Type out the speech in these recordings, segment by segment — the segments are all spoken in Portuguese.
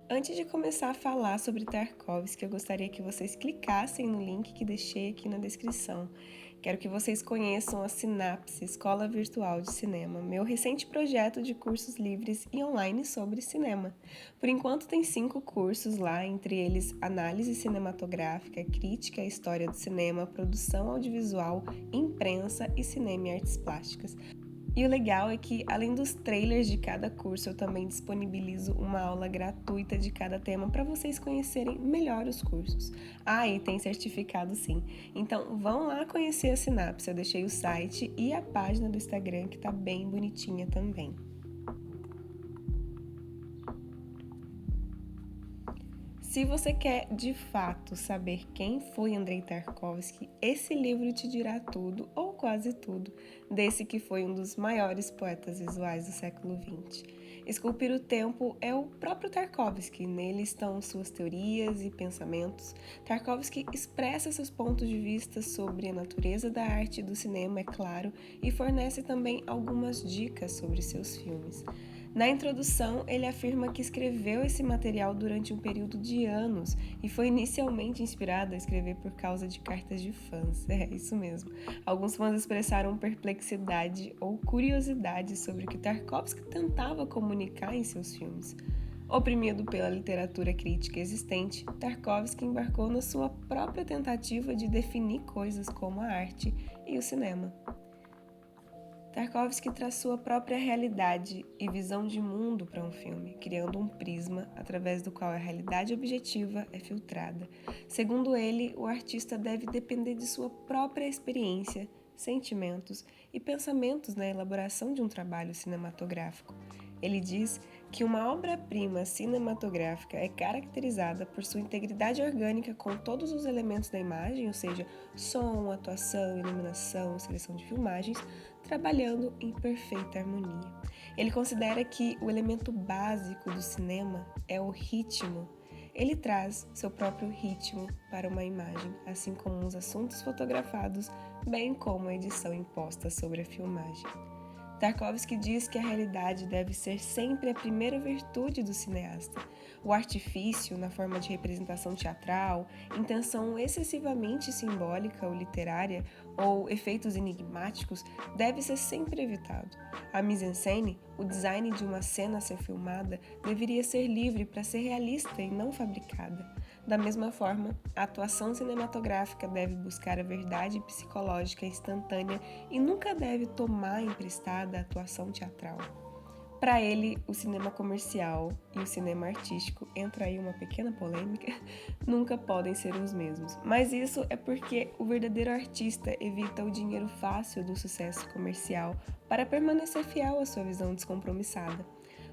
Antes de começar a falar sobre Tarkovsky, eu gostaria que vocês clicassem no link que deixei aqui na descrição. Quero que vocês conheçam a Sinapse, Escola Virtual de Cinema, meu recente projeto de cursos livres e online sobre cinema. Por enquanto tem 5 cursos lá, entre eles análise cinematográfica, crítica à história do cinema, produção audiovisual, imprensa e cinema e artes plásticas. E o legal é que, além dos trailers de cada curso, eu também disponibilizo uma aula gratuita de cada tema para vocês conhecerem melhor os cursos. Ah, e tem certificado sim. Então, vão lá conhecer a Sinapse. Eu deixei o site e a página do Instagram, que tá bem bonitinha também. Se você quer de fato saber quem foi Andrei Tarkovsky, esse livro te dirá tudo, ou quase tudo, desse que foi um dos maiores poetas visuais do século XX. Esculpir o Tempo é o próprio Tarkovsky, nele estão suas teorias e pensamentos. Tarkovsky expressa seus pontos de vista sobre a natureza da arte e do cinema, é claro, e fornece também algumas dicas sobre seus filmes. Na introdução, ele afirma que escreveu esse material durante um período de anos e foi inicialmente inspirado a escrever por causa de cartas de fãs. É isso mesmo. Alguns fãs expressaram perplexidade ou curiosidade sobre o que Tarkovsky tentava comunicar em seus filmes. Oprimido pela literatura crítica existente, Tarkovsky embarcou na sua própria tentativa de definir coisas como a arte e o cinema. Tarkovsky traz sua própria realidade e visão de mundo para um filme, criando um prisma através do qual a realidade objetiva é filtrada. Segundo ele, o artista deve depender de sua própria experiência, sentimentos e pensamentos na elaboração de um trabalho cinematográfico. Ele diz que uma obra-prima cinematográfica é caracterizada por sua integridade orgânica com todos os elementos da imagem, ou seja, som, atuação, iluminação, seleção de filmagens, trabalhando em perfeita harmonia. Ele considera que o elemento básico do cinema é o ritmo. Ele traz seu próprio ritmo para uma imagem, assim como os assuntos fotografados, bem como a edição imposta sobre a filmagem. Tarkovsky diz que a realidade deve ser sempre a primeira virtude do cineasta. O artifício, na forma de representação teatral, intenção excessivamente simbólica ou literária, ou efeitos enigmáticos, deve ser sempre evitado. A mise-en-scène, o design de uma cena a ser filmada, deveria ser livre para ser realista e não fabricada. Da mesma forma, a atuação cinematográfica deve buscar a verdade psicológica instantânea e nunca deve tomar emprestada a atuação teatral. Para ele, o cinema comercial e o cinema artístico, entra aí uma pequena polêmica, nunca podem ser os mesmos. Mas isso é porque o verdadeiro artista evita o dinheiro fácil do sucesso comercial para permanecer fiel à sua visão descompromissada.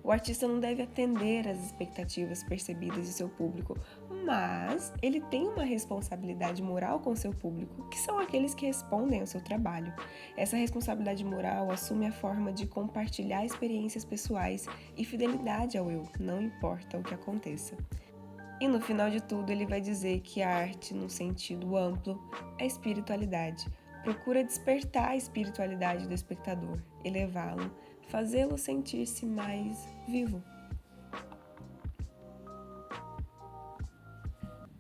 O artista não deve atender às expectativas percebidas de seu público, mas ele tem uma responsabilidade moral com seu público, que são aqueles que respondem ao seu trabalho. Essa responsabilidade moral assume a forma de compartilhar experiências pessoais e fidelidade ao eu, não importa o que aconteça. E no final de tudo, ele vai dizer que a arte, no sentido amplo, é espiritualidade. Procura despertar a espiritualidade do espectador, elevá-lo, fazê-lo sentir-se mais vivo.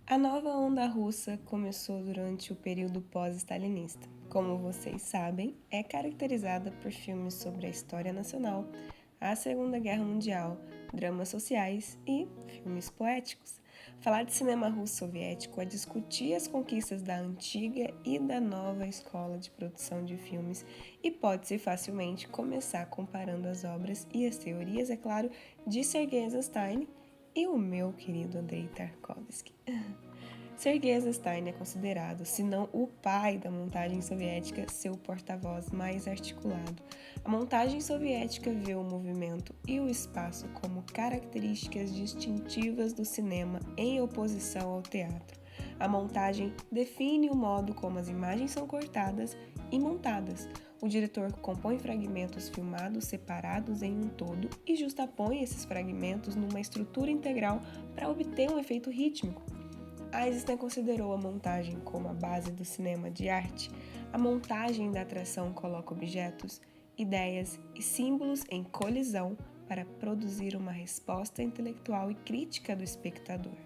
A nova onda russa começou durante o período pós-stalinista. Como vocês sabem, é caracterizada por filmes sobre a história nacional, a Segunda Guerra Mundial, dramas sociais e filmes poéticos. Falar de cinema russo soviético é discutir as conquistas da antiga e da nova escola de produção de filmes e pode-se facilmente começar comparando as obras e as teorias, é claro, de Sergei Eisenstein e o meu querido Andrei Tarkovsky. Sergei Eisenstein é considerado, se não o pai da montagem soviética, seu porta-voz mais articulado. A montagem soviética vê o movimento e o espaço como características distintivas do cinema em oposição ao teatro. A montagem define o modo como as imagens são cortadas e montadas. O diretor compõe fragmentos filmados separados em um todo e justapõe esses fragmentos numa estrutura integral para obter um efeito rítmico. Eisenstein considerou a montagem como a base do cinema de arte. A montagem da atração coloca objetos, ideias e símbolos em colisão para produzir uma resposta intelectual e crítica do espectador.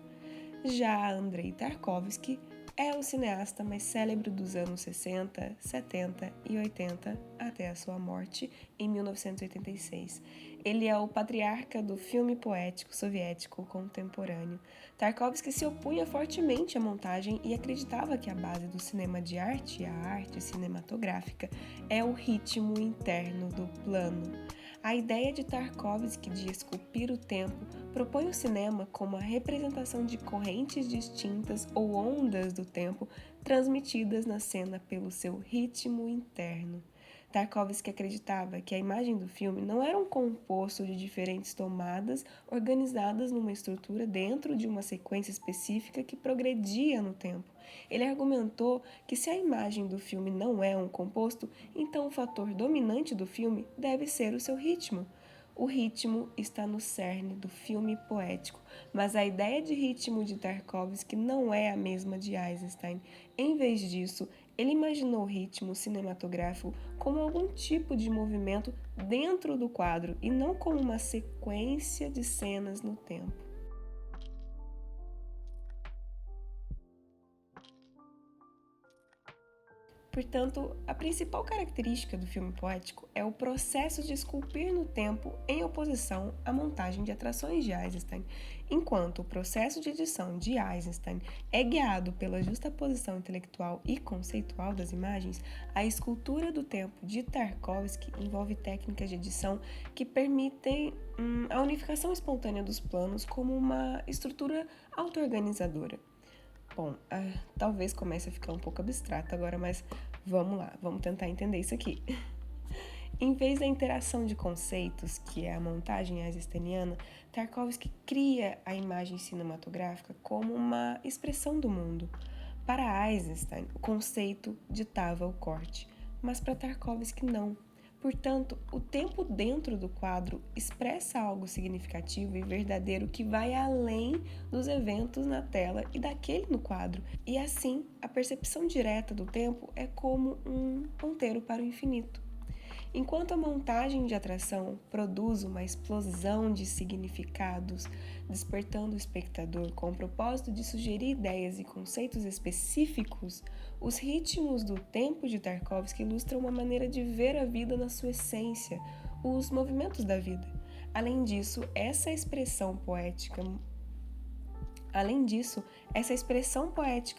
Já Andrei Tarkovsky é o cineasta mais célebre dos anos 60, 70 e 80 até a sua morte em 1986. Ele é o patriarca do filme poético soviético contemporâneo. Tarkovsky se opunha fortemente à montagem e acreditava que a base do cinema de arte, a arte cinematográfica, é o ritmo interno do plano. A ideia de Tarkovsky de esculpir o tempo propõe o cinema como a representação de correntes distintas ou ondas do tempo transmitidas na cena pelo seu ritmo interno. Tarkovsky acreditava que a imagem do filme não era um composto de diferentes tomadas organizadas numa estrutura dentro de uma sequência específica que progredia no tempo. Ele argumentou que se a imagem do filme não é um composto, então o fator dominante do filme deve ser o seu ritmo. O ritmo está no cerne do filme poético, mas a ideia de ritmo de Tarkovsky não é a mesma de Eisenstein. Em vez disso, ele imaginou o ritmo cinematográfico como algum tipo de movimento dentro do quadro e não como uma sequência de cenas no tempo. Portanto, a principal característica do filme poético é o processo de esculpir no tempo em oposição à montagem de atrações de Eisenstein. Enquanto o processo de edição de Eisenstein é guiado pela justaposição intelectual e conceitual das imagens, a escultura do tempo de Tarkovsky envolve técnicas de edição que permitem a unificação espontânea dos planos como uma estrutura auto-organizadora. Bom, talvez comece a ficar um pouco abstrato agora, mas vamos lá, vamos tentar entender isso aqui. Em vez da interação de conceitos, que é a montagem eisensteiniana, Tarkovsky cria a imagem cinematográfica como uma expressão do mundo. Para Eisenstein, o conceito ditava o corte, mas para Tarkovsky não. Portanto, o tempo dentro do quadro expressa algo significativo e verdadeiro que vai além dos eventos na tela e daquele no quadro. E assim, a percepção direta do tempo é como um ponteiro para o infinito. Enquanto a montagem de atração produz uma explosão de significados, despertando o espectador com o propósito de sugerir ideias e conceitos específicos, os ritmos do tempo de Tarkovsky ilustram uma maneira de ver a vida na sua essência, os movimentos da vida. Além disso, essa expressão poética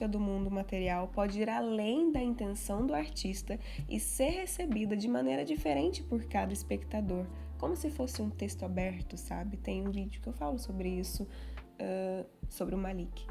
do mundo material pode ir além da intenção do artista e ser recebida de maneira diferente por cada espectador, como se fosse um texto aberto, sabe? Tem um vídeo que eu falo sobre isso, sobre o Malik.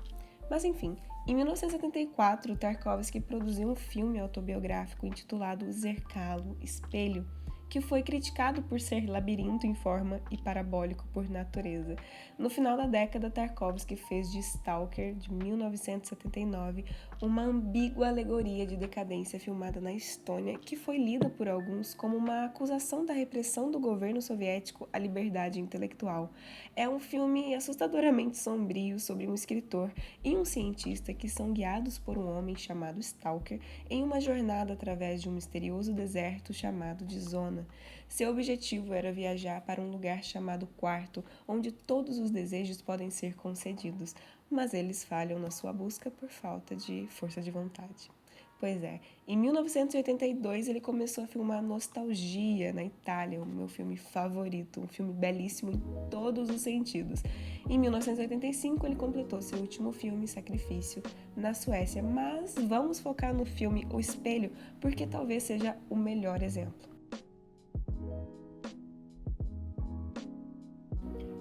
Mas enfim, em 1974, Tarkovsky produziu um filme autobiográfico intitulado Zerkalo, Espelho, que foi criticado por ser labirinto em forma e parabólico por natureza. No final da década, Tarkovsky fez de Stalker, de 1979, uma ambígua alegoria de decadência filmada na Estônia, que foi lida por alguns como uma acusação da repressão do governo soviético à liberdade intelectual. É um filme assustadoramente sombrio sobre um escritor e um cientista que são guiados por um homem chamado Stalker em uma jornada através de um misterioso deserto chamado de Zona. Seu objetivo era viajar para um lugar chamado Quarto, onde todos os desejos podem ser concedidos, mas eles falham na sua busca por falta de força de vontade. Pois é, em 1982 ele começou a filmar Nostalgia, na Itália, o meu filme favorito, um filme belíssimo em todos os sentidos. Em 1985 ele completou seu último filme, Sacrifício, na Suécia, mas vamos focar no filme O Espelho, porque talvez seja o melhor exemplo.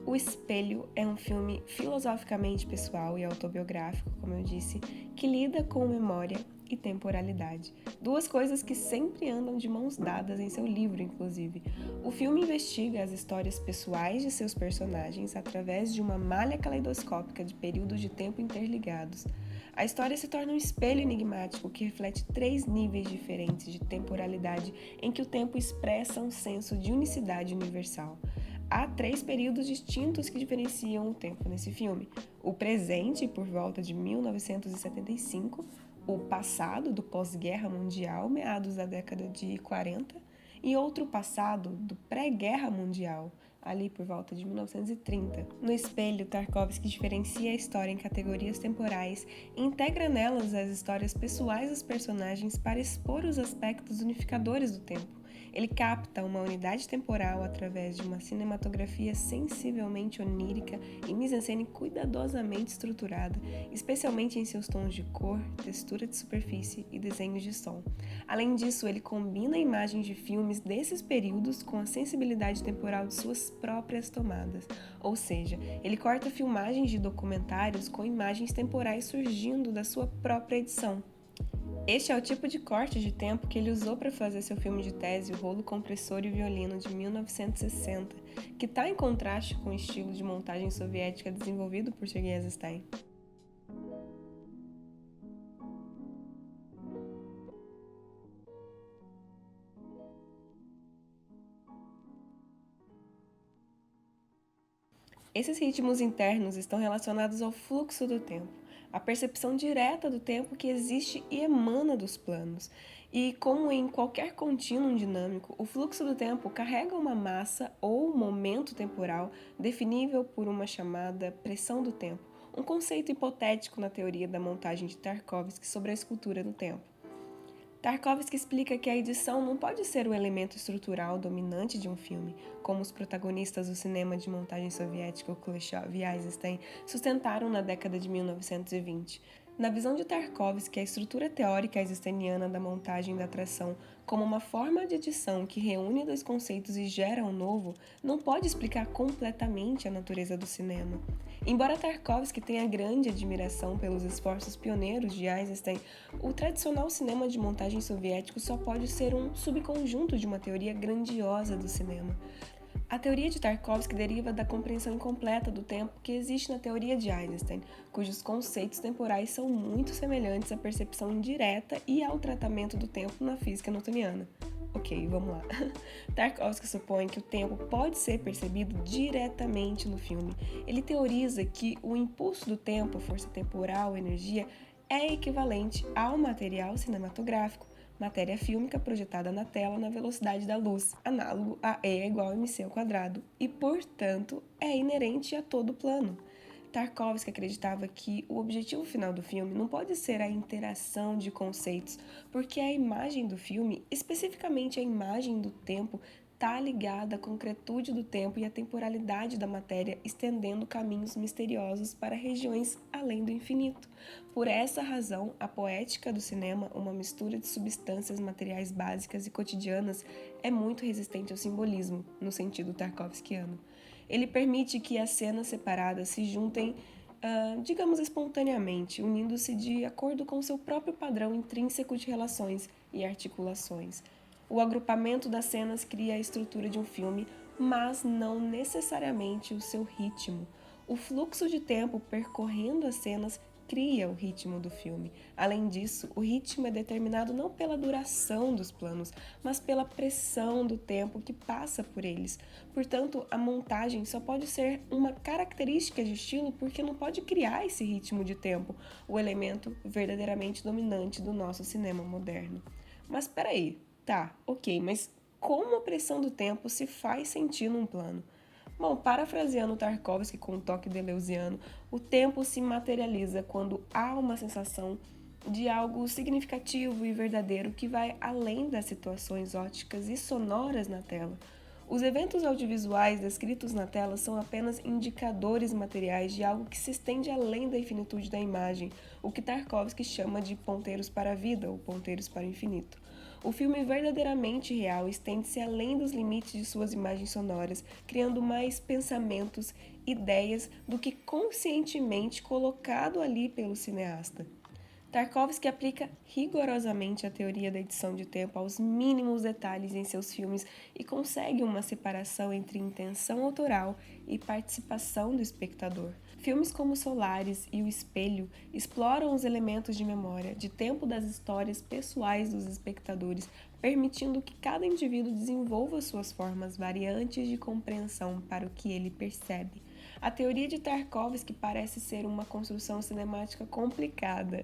O Espelho é um filme filosoficamente pessoal e autobiográfico, como eu disse, que lida com memória e temporalidade. Duas coisas que sempre andam de mãos dadas em seu livro, inclusive. O filme investiga as histórias pessoais de seus personagens através de uma malha caleidoscópica de períodos de tempo interligados. A história se torna um espelho enigmático que reflete 3 níveis diferentes de temporalidade em que o tempo expressa um senso de unicidade universal. Há 3 períodos distintos que diferenciam o tempo nesse filme. O presente, por volta de 1975, o passado, do pós-guerra mundial, meados da década de 40, e outro passado, do pré-guerra mundial, ali por volta de 1930. No Espelho, Tarkovsky diferencia a história em categorias temporais e integra nelas as histórias pessoais dos personagens para expor os aspectos unificadores do tempo. Ele capta uma unidade temporal através de uma cinematografia sensivelmente onírica e mise-en-scène cuidadosamente estruturada, especialmente em seus tons de cor, textura de superfície e desenhos de som. Além disso, ele combina imagens de filmes desses períodos com a sensibilidade temporal de suas próprias tomadas, ou seja, ele corta filmagens de documentários com imagens temporais surgindo da sua própria edição. Este é o tipo de corte de tempo que ele usou para fazer seu filme de tese, O Rolo Compressor e o Violino, de 1960, que está em contraste com o estilo de montagem soviética desenvolvido por Sergei Eisenstein. Esses ritmos internos estão relacionados ao fluxo do tempo, a percepção direta do tempo que existe e emana dos planos. E como em qualquer contínuo dinâmico, o fluxo do tempo carrega uma massa ou momento temporal definível por uma chamada pressão do tempo, um conceito hipotético na teoria da montagem de Tarkovsky sobre a escultura do tempo. Tarkovsky explica que a edição não pode ser o elemento estrutural dominante de um filme, como os protagonistas do cinema de montagem soviética, Kuleshov e Eisenstein, sustentaram na década de 1920. Na visão de Tarkovsky, a estrutura teórica eisensteiniana da montagem da atração como uma forma de edição que reúne dois conceitos e gera um novo, não pode explicar completamente a natureza do cinema. Embora Tarkovsky tenha grande admiração pelos esforços pioneiros de Eisenstein, o tradicional cinema de montagem soviético só pode ser um subconjunto de uma teoria grandiosa do cinema. A teoria de Tarkovsky deriva da compreensão incompleta do tempo que existe na teoria de Einstein, cujos conceitos temporais são muito semelhantes à percepção indireta e ao tratamento do tempo na física newtoniana. Ok, vamos lá. Tarkovsky supõe que o tempo pode ser percebido diretamente no filme. Ele teoriza que o impulso do tempo, força temporal, energia, é equivalente ao material cinematográfico, matéria fílmica projetada na tela na velocidade da luz, análogo a E é igual a mc ao quadrado, e, portanto, é inerente a todo o plano. Tarkovsky acreditava que o objetivo final do filme não pode ser a interação de conceitos, porque a imagem do filme, especificamente a imagem do tempo, está ligada à concretude do tempo e à temporalidade da matéria, estendendo caminhos misteriosos para regiões além do infinito. Por essa razão, a poética do cinema, uma mistura de substâncias materiais básicas e cotidianas, é muito resistente ao simbolismo, no sentido tarkovskiano. Ele permite que as cenas separadas se juntem, digamos, espontaneamente, unindo-se de acordo com seu próprio padrão intrínseco de relações e articulações. O agrupamento das cenas cria a estrutura de um filme, mas não necessariamente o seu ritmo. O fluxo de tempo percorrendo as cenas cria o ritmo do filme. Além disso, o ritmo é determinado não pela duração dos planos, mas pela pressão do tempo que passa por eles. Portanto, a montagem só pode ser uma característica de estilo porque não pode criar esse ritmo de tempo, o elemento verdadeiramente dominante do nosso cinema moderno. Mas espera aí. Tá, ok, mas como a pressão do tempo se faz sentir num plano? Bom, parafraseando Tarkovsky com um toque deleuziano, o tempo se materializa quando há uma sensação de algo significativo e verdadeiro que vai além das situações óticas e sonoras na tela. Os eventos audiovisuais descritos na tela são apenas indicadores materiais de algo que se estende além da infinitude da imagem, o que Tarkovsky chama de ponteiros para a vida ou ponteiros para o infinito. O filme verdadeiramente real estende-se além dos limites de suas imagens sonoras, criando mais pensamentos, ideias do que conscientemente colocado ali pelo cineasta. Tarkovsky aplica rigorosamente a teoria da edição de tempo aos mínimos detalhes em seus filmes e consegue uma separação entre intenção autoral e participação do espectador. Filmes como Solaris e O Espelho exploram os elementos de memória, de tempo das histórias pessoais dos espectadores, permitindo que cada indivíduo desenvolva suas formas variantes de compreensão para o que ele percebe. A teoria de Tarkovsky parece ser uma construção cinemática complicada,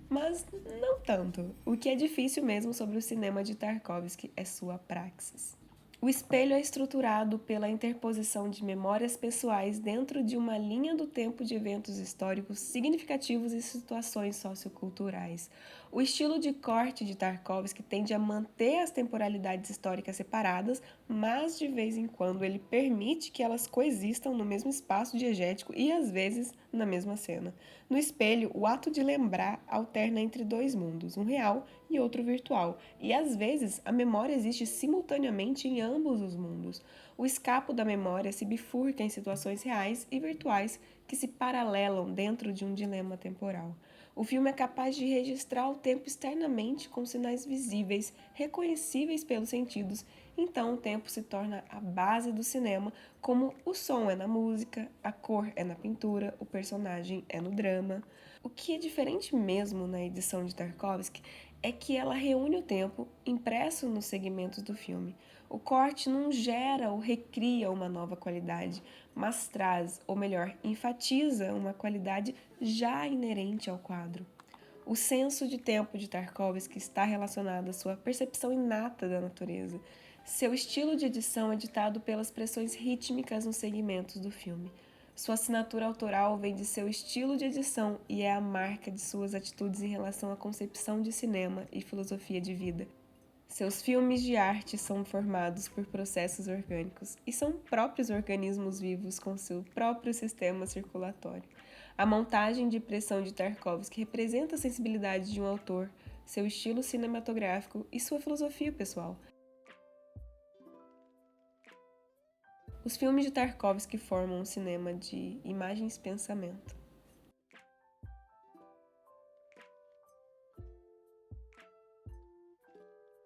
mas não tanto. O que é difícil mesmo sobre o cinema de Tarkovsky é sua praxis. O espelho é estruturado pela interposição de memórias pessoais dentro de uma linha do tempo de eventos históricos significativos e situações socioculturais. O estilo de corte de Tarkovsky tende a manter as temporalidades históricas separadas, mas de vez em quando ele permite que elas coexistam no mesmo espaço diegético e às vezes na mesma cena. No espelho, o ato de lembrar alterna entre dois mundos, um real e outro virtual, e às vezes a memória existe simultaneamente em ambos os mundos. O escapo da memória se bifurca em situações reais e virtuais que se paralelam dentro de um dilema temporal. O filme é capaz de registrar o tempo externamente com sinais visíveis, reconhecíveis pelos sentidos, então o tempo se torna a base do cinema, como o som é na música, a cor é na pintura, o personagem é no drama. O que é diferente mesmo na edição de Tarkovsky é que ela reúne o tempo impresso nos segmentos do filme. O corte não gera ou recria uma nova qualidade, mas traz, ou melhor, enfatiza uma qualidade já inerente ao quadro. O senso de tempo de Tarkovsky está relacionado à sua percepção inata da natureza. Seu estilo de edição é ditado pelas pressões rítmicas nos segmentos do filme. Sua assinatura autoral vem de seu estilo de edição e é a marca de suas atitudes em relação à concepção de cinema e filosofia de vida. Seus filmes de arte são formados por processos orgânicos e são próprios organismos vivos com seu próprio sistema circulatório. A montagem de pressão de Tarkovsky representa a sensibilidade de um autor, seu estilo cinematográfico e sua filosofia pessoal. Os filmes de Tarkovsky formam um cinema de imagens-pensamento.